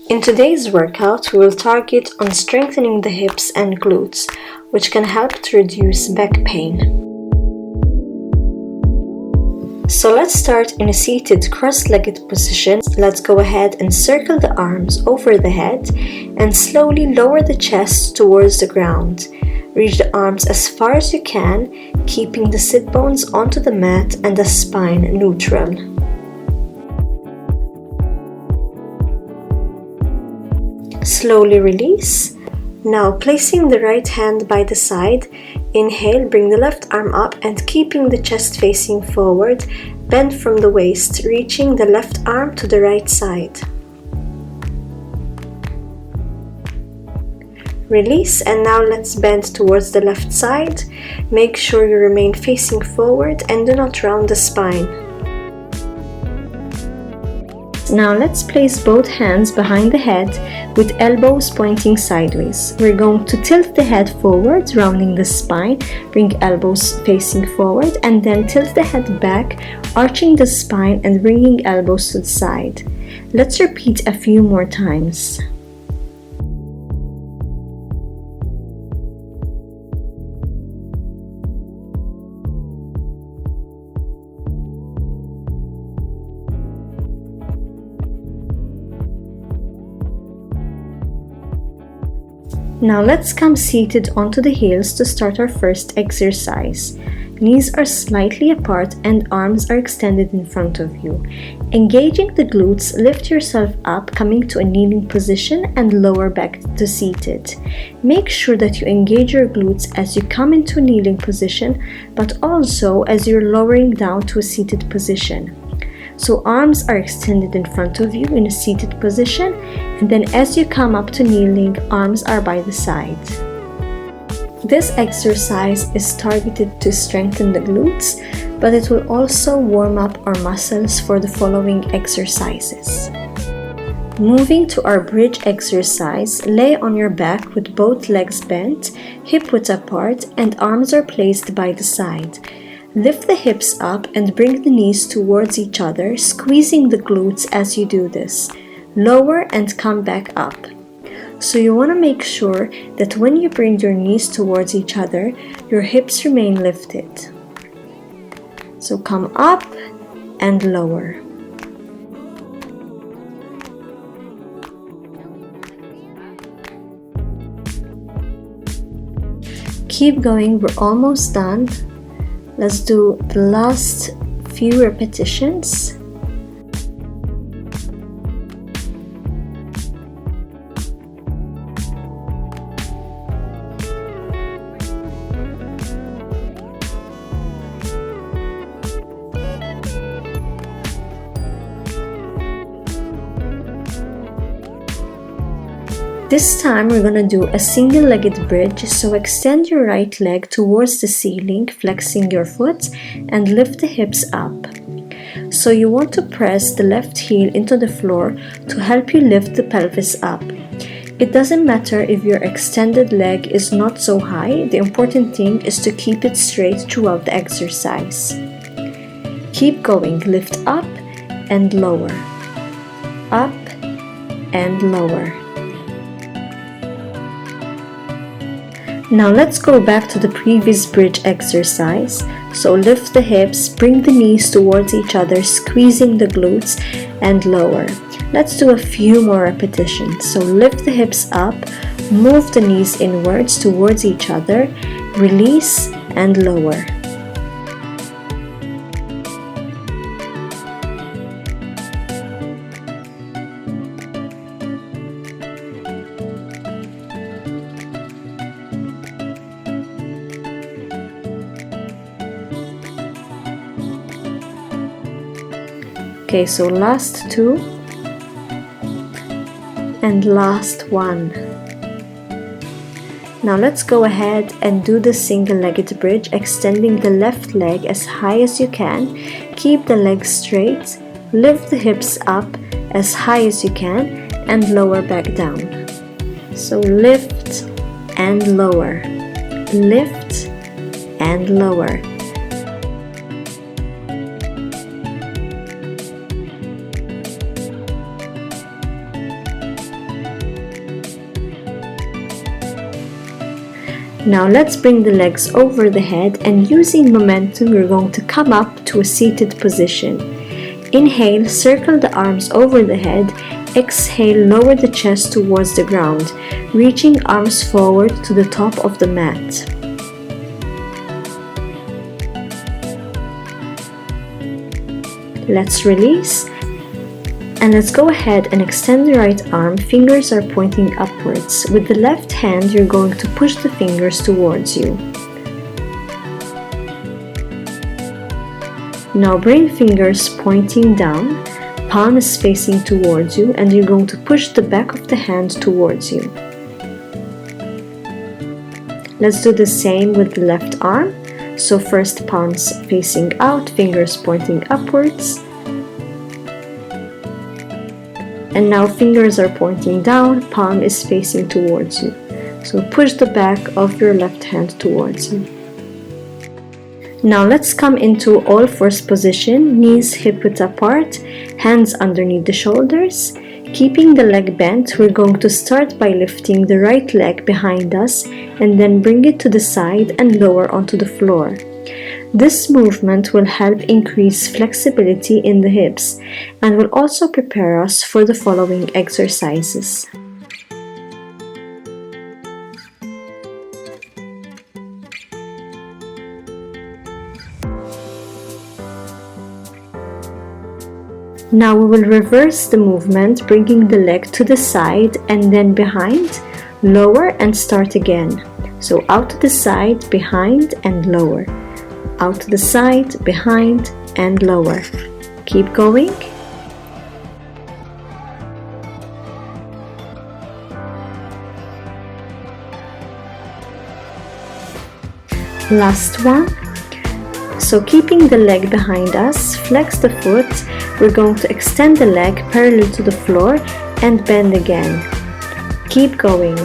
In today's workout, we will target on strengthening the hips and glutes, which can help to reduce back pain. So let's start in a seated cross-legged position. Let's go ahead and circle the arms over the head and slowly lower the chest towards the ground. Reach the arms as far as you can, keeping the sit bones onto the mat and the spine neutral. Slowly release. Now placing the right hand by the side, inhale, bring the left arm up and keeping the chest facing forward, bend from the waist, reaching the left arm to the right side. Release, and now let's bend towards the left side. Make sure you remain facing forward and do not round the spine. Now let's place both hands behind the head with elbows pointing sideways. We're going to tilt the head forward, rounding the spine, bring elbows facing forward, and then tilt the head back, arching the spine and bringing elbows to the side. Let's repeat a few more times. Now let's come seated onto the heels to start our first exercise. Knees are slightly apart and arms are extended in front of you. Engaging the glutes, lift yourself up, coming to a kneeling position and lower back to seated. Make sure that you engage your glutes as you come into a kneeling position, but also as you're lowering down to a seated position. So arms are extended in front of you in a seated position, and then as you come up to kneeling, arms are by the side. This exercise is targeted to strengthen the glutes, but it will also warm up our muscles for the following exercises. Moving to our bridge exercise, lay on your back with both legs bent, hip width apart, and arms are placed by the side. Lift the hips up and bring the knees towards each other, squeezing the glutes as you do this. Lower and come back up. So you want to make sure that when you bring your knees towards each other, your hips remain lifted. So come up and lower. Keep going, we're almost done. Let's do the last few repetitions. This time we're going to do a single-legged bridge, so extend your right leg towards the ceiling, flexing your foot and lift the hips up. So you want to press the left heel into the floor to help you lift the pelvis up. It doesn't matter if your extended leg is not so high, the important thing is to keep it straight throughout the exercise. Keep going, lift up and lower, up and lower. Now let's go back to the previous bridge exercise. So lift the hips, bring the knees towards each other, squeezing the glutes and lower. Let's do a few more repetitions. So lift the hips up, move the knees inwards towards each other, release and lower. Okay, so last two and last one. Now let's go ahead and do the single-legged bridge, extending the left leg as high as you can. Keep the legs straight, lift the hips up as high as you can and lower back down. So lift and lower, lift and lower. Now let's bring the legs over the head, and using momentum we're going to come up to a seated position. Inhale, circle the arms over the head. Exhale, lower the chest towards the ground, reaching arms forward to the top of the mat. Let's release, and let's go ahead and extend the right arm. Fingers are pointing upwards. With the left hand, you're going to push the fingers towards you. Now bring fingers pointing down. Palm is facing towards you, and you're going to push the back of the hand towards you. Let's do the same with the left arm. So first palms facing out, fingers pointing upwards. And now fingers are pointing down, palm is facing towards you. So push the back of your left hand towards you. Now let's come into all fours position, knees hip-width apart, hands underneath the shoulders. Keeping the leg bent, we're going to start by lifting the right leg behind us and then bring it to the side and lower onto the floor. This movement will help increase flexibility in the hips and will also prepare us for the following exercises. Now we will reverse the movement, bringing the leg to the side and then behind, lower and start again. So out to the side, behind and lower. Out to the side, behind and lower. Keep going. Last one. So keeping the leg behind us, flex the foot. We're going to extend the leg parallel to the floor and bend again. Keep going.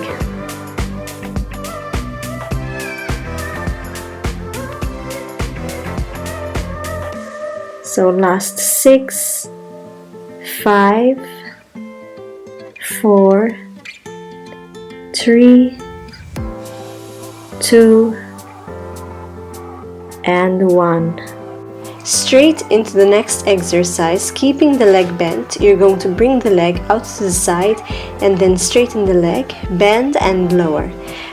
So last 6, 5, 4, 3, 2, and 1. Straight into the next exercise, keeping the leg bent. You're going to bring the leg out to the side and then straighten the leg, bend and lower.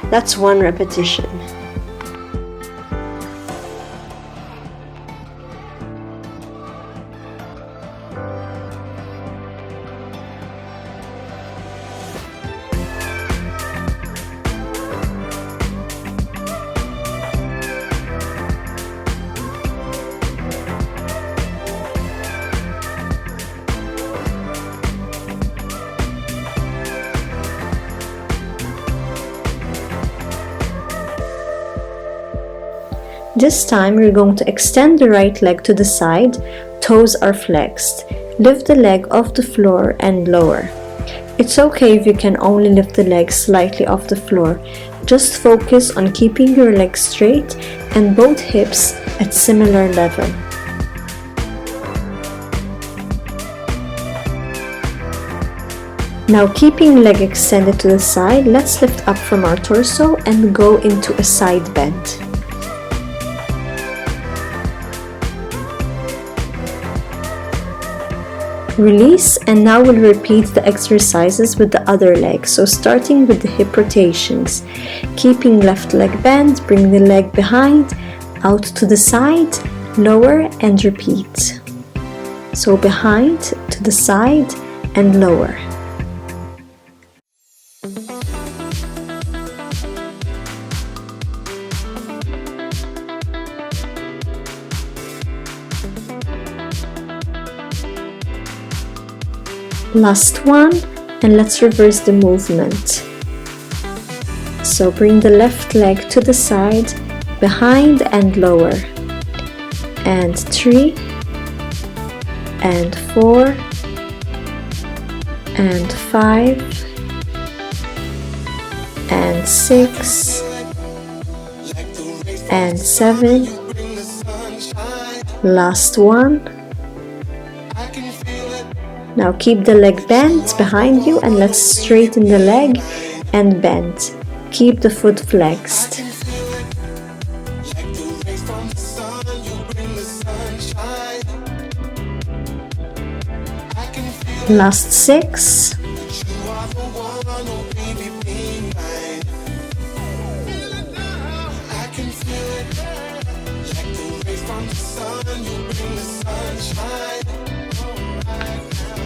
That's 1 repetition. This time we're going to extend the right leg to the side, toes are flexed. Lift the leg off the floor and lower. It's okay if you can only lift the leg slightly off the floor. Just focus on keeping your legs straight and both hips at similar level. Now keeping leg extended to the side, let's lift up from our torso and go into a side bend. Release, and now we'll repeat the exercises with the other leg. So starting with the hip rotations. Keeping left leg bent, bring the leg behind, out to the side, lower and repeat. So behind, to the side and lower. Last one, and let's reverse the movement. So bring the left leg to the side, behind and lower. And 3, and 4, and 5, and 6, and 7. Last one. Now keep the leg bent behind you and let's straighten the leg and bend. Keep the foot flexed. Last 6.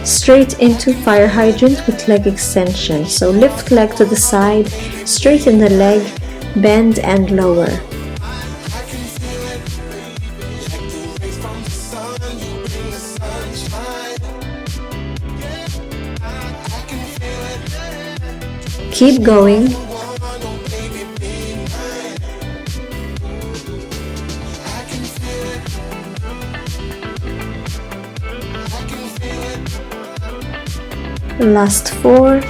Straight into fire hydrant with leg extension. So lift leg to the side, straighten the leg, bend and lower. Keep going. Last 4,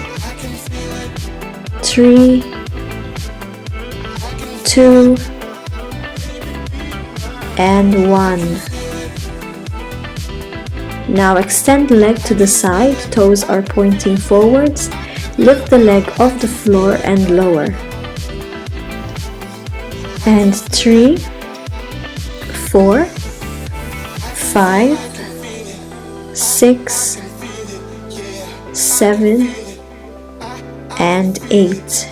3, 2, and 1. Now extend leg to the side, toes are pointing forwards. Lift the leg off the floor and lower. And 3, 4, 5, 6, 7, and 8.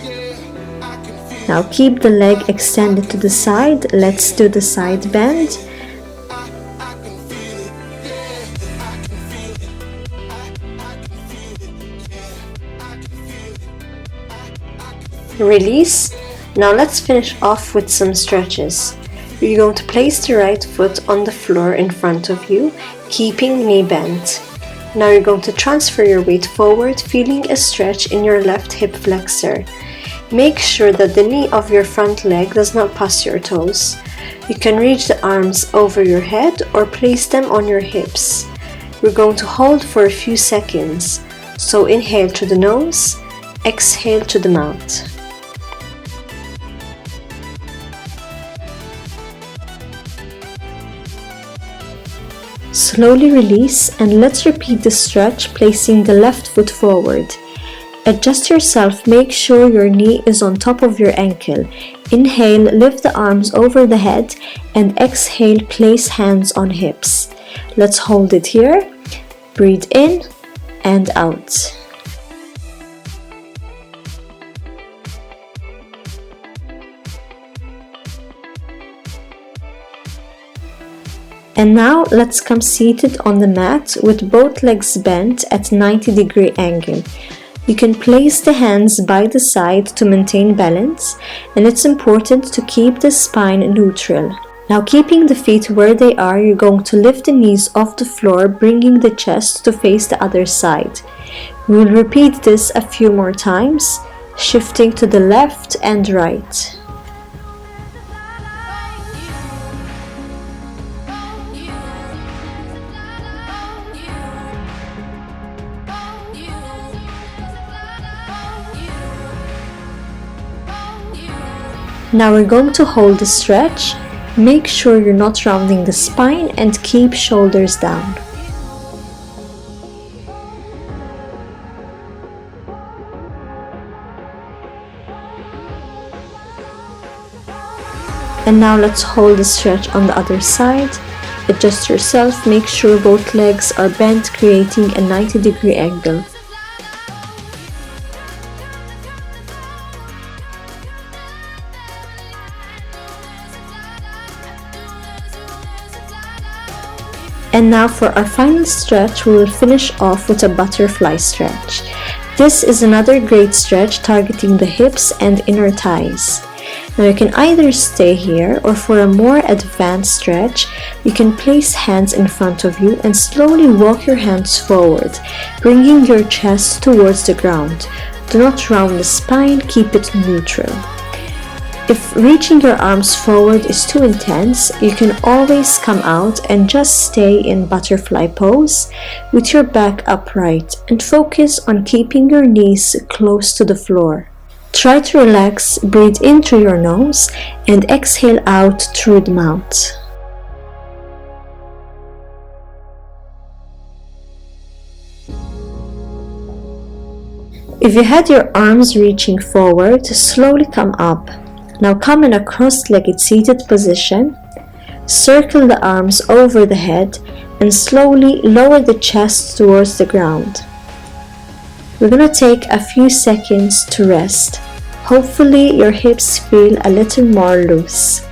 Now keep the leg extended to the side. Let's do the side bend. Release. Now let's finish off with some stretches. You're going to place the right foot on the floor in front of you, keeping knee bent. Now you're going to transfer your weight forward, feeling a stretch in your left hip flexor. Make sure that the knee of your front leg does not pass your toes. You can reach the arms over your head or place them on your hips. We're going to hold for a few seconds. So inhale through the nose, exhale through the mouth. Slowly release and let's repeat the stretch, placing the left foot forward. Adjust yourself, make sure your knee is on top of your ankle. Inhale, lift the arms over the head and exhale, place hands on hips. Let's hold it here. Breathe in and out. And now let's come seated on the mat with both legs bent at 90-degree angle. You can place the hands by the side to maintain balance, and it's important to keep the spine neutral. Now keeping the feet where they are, you're going to lift the knees off the floor, bringing the chest to face the other side. We'll repeat this a few more times, shifting to the left and right. Now we're going to hold the stretch. Make sure you're not rounding the spine and keep shoulders down. And now let's hold the stretch on the other side. Adjust yourself, make sure both legs are bent, creating a 90-degree angle. And now for our final stretch, we will finish off with a butterfly stretch. This is another great stretch targeting the hips and inner thighs. Now you can either stay here, or for a more advanced stretch, you can place hands in front of you and slowly walk your hands forward, bringing your chest towards the ground. Do not round the spine, keep it neutral. If reaching your arms forward is too intense, you can always come out and just stay in butterfly pose with your back upright and focus on keeping your knees close to the floor. Try to relax, breathe in through your nose and exhale out through the mouth. If you had your arms reaching forward, slowly come up. Now come in a cross-legged seated position. Circle the arms over the head and slowly lower the chest towards the ground. we're gonna take a few seconds to rest. Hopefully your hips feel a little more loose.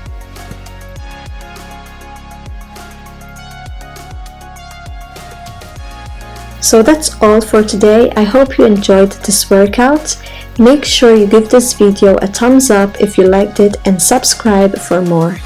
So that's all for today. I hope you enjoyed this workout. Make sure you give this video a thumbs up if you liked it and subscribe for more.